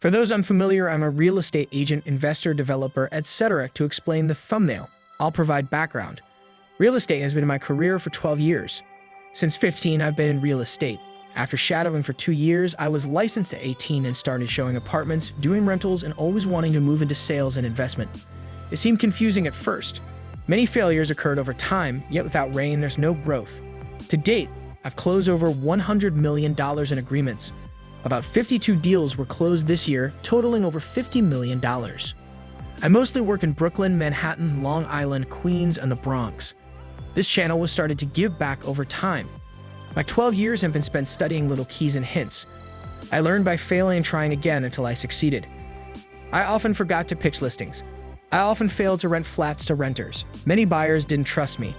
For those unfamiliar, I'm a real estate agent, investor, developer, etc. To explain the thumbnail, I'll provide background. Real estate has been my career for 12 years. Since 15, I've been in real estate. After shadowing for 2 years, I was licensed at 18 and started showing apartments, doing rentals, and always wanting to move into sales and investment. It seemed confusing at first. Many failures occurred over time, yet without rain, there's no growth. To date, I've closed over $100 million in agreements. About 52 deals were closed this year, totaling over $50 million. I mostly work in Brooklyn, Manhattan, Long Island, Queens, and the Bronx. This channel was started to give back over time. My 12 years have been spent studying little keys and hints. I learned by failing and trying again until I succeeded. I often forgot to pitch listings. I often failed to rent flats to renters. Many buyers didn't trust me.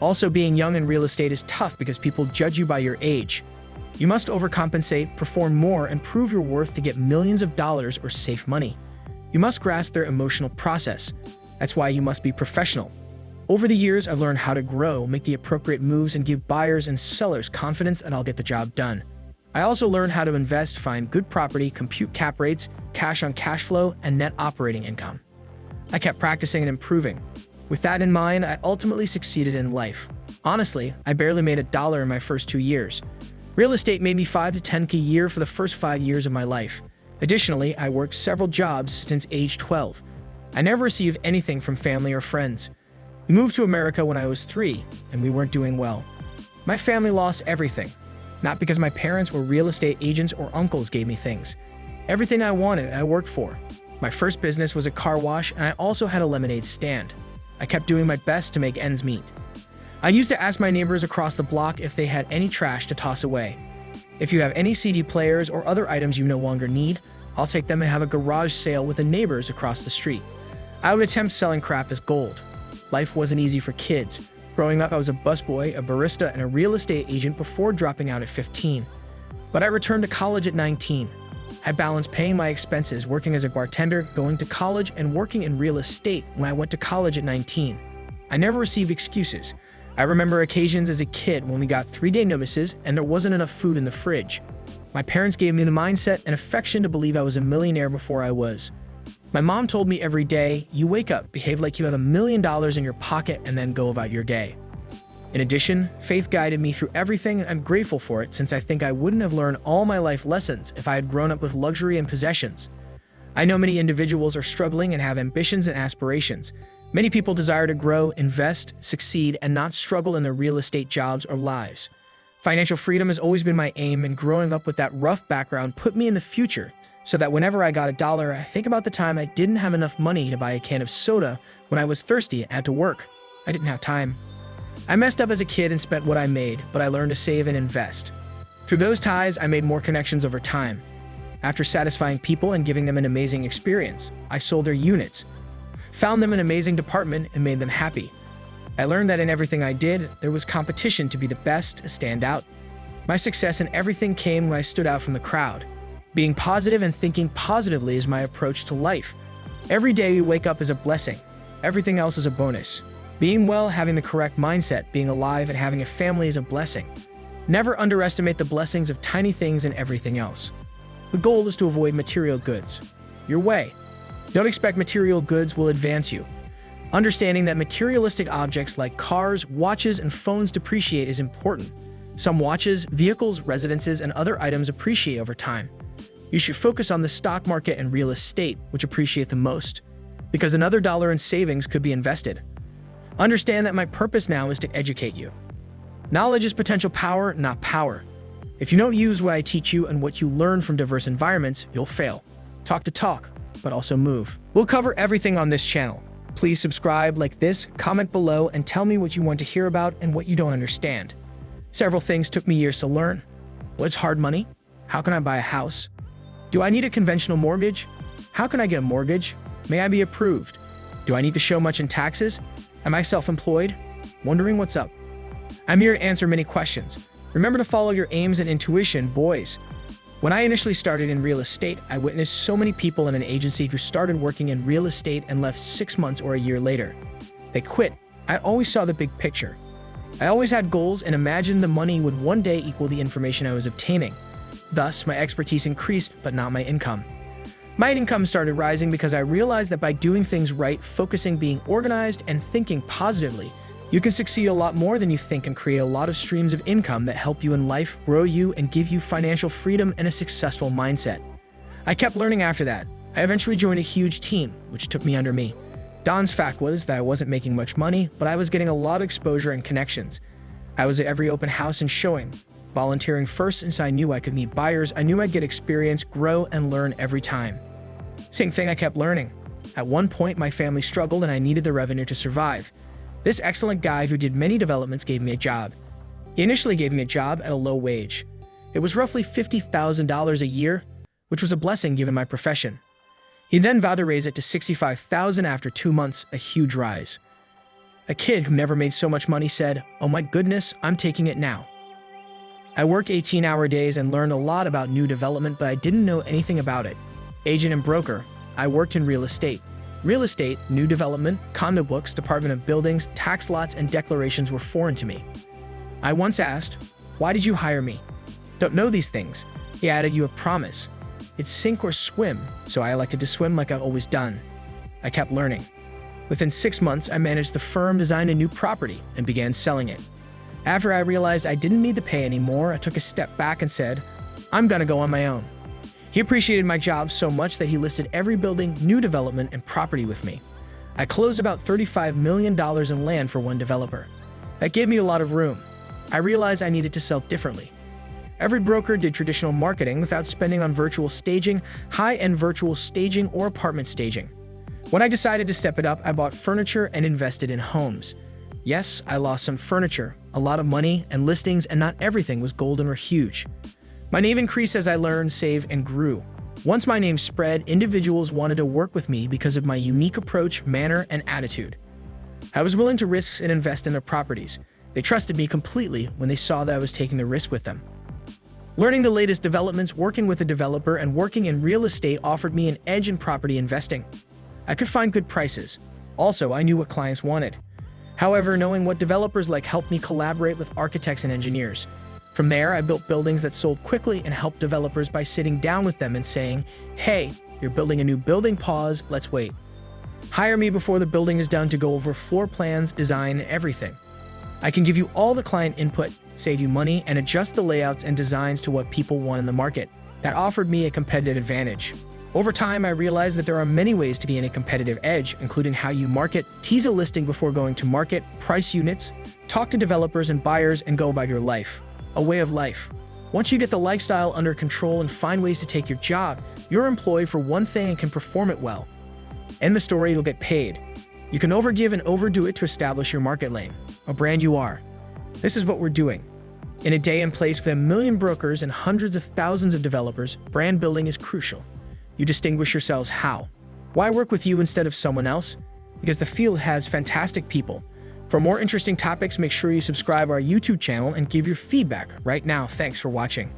Also, being young in real estate is tough because people judge you by your age. You must overcompensate, perform more, and prove your worth to get millions of dollars or save money. You must grasp their emotional process. That's why you must be professional. Over the years, I've learned how to grow, make the appropriate moves, and give buyers and sellers confidence that I'll get the job done. I also learned how to invest, find good property, compute cap rates, cash on cash flow, and net operating income. I kept practicing and improving. With that in mind, I ultimately succeeded in life. Honestly, I barely made $1 in my first 2 years. Real estate made me $5 to $10K a year for the first 5 years of my life. Additionally, I worked several jobs since age 12. I never received anything from family or friends. We moved to America when I was 3, and we weren't doing well. My family lost everything. Not because my parents were real estate agents or uncles gave me things. Everything I wanted, I worked for. My first business was a car wash, and I also had a lemonade stand. I kept doing my best to make ends meet. I used to ask my neighbors across the block if they had any trash to toss away. If you have any CD players or other items you no longer need, I'll take them and have a garage sale with the neighbors across the street. I would attempt selling crap as gold. Life wasn't easy for kids. Growing up, I was a busboy, a barista, and a real estate agent before dropping out at 15. But I returned to college at 19. I balanced paying my expenses, working as a bartender, going to college, and working in real estate when I went to college at 19. I never received excuses. I remember occasions as a kid when we got 3-day notices and there wasn't enough food in the fridge. My parents gave me the mindset and affection to believe I was a millionaire before I was. My mom told me every day, you wake up, behave like you have $1 million in your pocket, and then go about your day. In addition, faith guided me through everything, and I'm grateful for it since I think I wouldn't have learned all my life lessons if I had grown up with luxury and possessions. I know many individuals are struggling and have ambitions and aspirations. Many people desire to grow, invest, succeed, and not struggle in their real estate jobs or lives. Financial freedom has always been my aim, and growing up with that rough background put me in the future so that whenever I got $1, I think about the time I didn't have enough money to buy a can of soda when I was thirsty and had to work. I didn't have time. I messed up as a kid and spent what I made, but I learned to save and invest. Through those ties, I made more connections over time. After satisfying people and giving them an amazing experience, I sold their units, found them an amazing department, and made them happy. I learned that in everything I did, there was competition to be the best, to stand out. My success in everything came when I stood out from the crowd. Being positive and thinking positively is my approach to life. Every day we wake up is a blessing. Everything else is a bonus. Being well, having the correct mindset, being alive, and having a family is a blessing. Never underestimate the blessings of tiny things and everything else. The goal is to avoid material goods. Your way. Don't expect material goods will advance you. Understanding that materialistic objects like cars, watches, and phones depreciate is important. Some watches, vehicles, residences, and other items appreciate over time. You should focus on the stock market and real estate, which appreciate the most, because another $1 in savings could be invested. Understand that my purpose now is to educate you. Knowledge is potential power, not power. If you don't use what I teach you and what you learn from diverse environments, you'll fail. Talk the talk, but also move. We'll cover everything on this channel. Please subscribe, like this, comment below, and tell me what you want to hear about and what you don't understand. Several things took me years to learn. What's hard money? How can I buy a house? Do I need a conventional mortgage? How can I get a mortgage? May I be approved? Do I need to show much in taxes? Am I self-employed? Wondering what's up? I'm here to answer many questions. Remember to follow your aims and intuition, boys. When I initially started in real estate, I witnessed so many people in an agency who started working in real estate and left 6 months or a year later. They quit. I always saw the big picture. I always had goals and imagined the money would one day equal the information I was obtaining. Thus, my expertise increased, but not my income. My income started rising because I realized that by doing things right, focusing, being organized, and thinking positively, you can succeed a lot more than you think and create a lot of streams of income that help you in life, grow you, and give you financial freedom and a successful mindset. I kept learning after that. I eventually joined a huge team, which took me under me. Don's fact was that I wasn't making much money, but I was getting a lot of exposure and connections. I was at every open house and showing, volunteering first since I knew I could meet buyers. I knew I'd get experience, grow, and learn every time. Same thing, I kept learning. At one point, my family struggled and I needed the revenue to survive. This excellent guy who did many developments gave me a job. He initially gave me a job at a low wage. It was roughly $50,000 a year, which was a blessing given my profession. He then vowed to raise it to $65,000 after 2 months, a huge rise. A kid who never made so much money said, "Oh my goodness, I'm taking it now." I worked 18-hour days and learned a lot about new development, but I didn't know anything about it. Agent and broker, I worked in real estate. Real estate, new development, condo books, Department of Buildings, tax lots, and declarations were foreign to me. I once asked, "Why did you hire me?" "Don't know these things." He added, "You have promise. It's sink or swim," so I elected to swim like I've always done. I kept learning. Within 6 months, I managed the firm, designed a new property, and began selling it. After I realized I didn't need the pay anymore, I took a step back and said, "I'm gonna go on my own." He appreciated my job so much that he listed every building, new development, and property with me. I closed about $35 million in land for one developer. That gave me a lot of room. I realized I needed to sell differently. Every broker did traditional marketing without spending on virtual staging, high-end virtual staging, or apartment staging. When I decided to step it up, I bought furniture and invested in homes. Yes, I lost some furniture, a lot of money, and listings, and not everything was golden or huge. My name increased as I learned, saved, and grew. Once my name spread, individuals wanted to work with me because of my unique approach, manner, and attitude. I was willing to risk and invest in their properties. They trusted me completely when they saw that I was taking the risk with them. Learning the latest developments, working with a developer, and working in real estate offered me an edge in property investing. I could find good prices. Also, I knew what clients wanted. However, knowing what developers like helped me collaborate with architects and engineers. From there, I built buildings that sold quickly and helped developers by sitting down with them and saying, "Hey, you're building a new building, pause, let's wait. Hire me before the building is done to go over floor plans, design, everything. I can give you all the client input, save you money, and adjust the layouts and designs to what people want in the market." That offered me a competitive advantage. Over time, I realized that there are many ways to be in a competitive edge, including how you market, tease a listing before going to market, price units, talk to developers and buyers, and go about your life. A way of life. Once you get the lifestyle under control and find ways to take your job, you're employed for one thing and can perform it well. End the story, you'll get paid. You can overgive and overdo it to establish your market lane, a brand you are. This is what we're doing. In a day and place with 1 million brokers and hundreds of thousands of developers, brand building is crucial. You distinguish yourselves how? Why work with you instead of someone else? Because the field has fantastic people. For more interesting topics, make sure you subscribe our YouTube channel and give your feedback right now. Thanks for watching.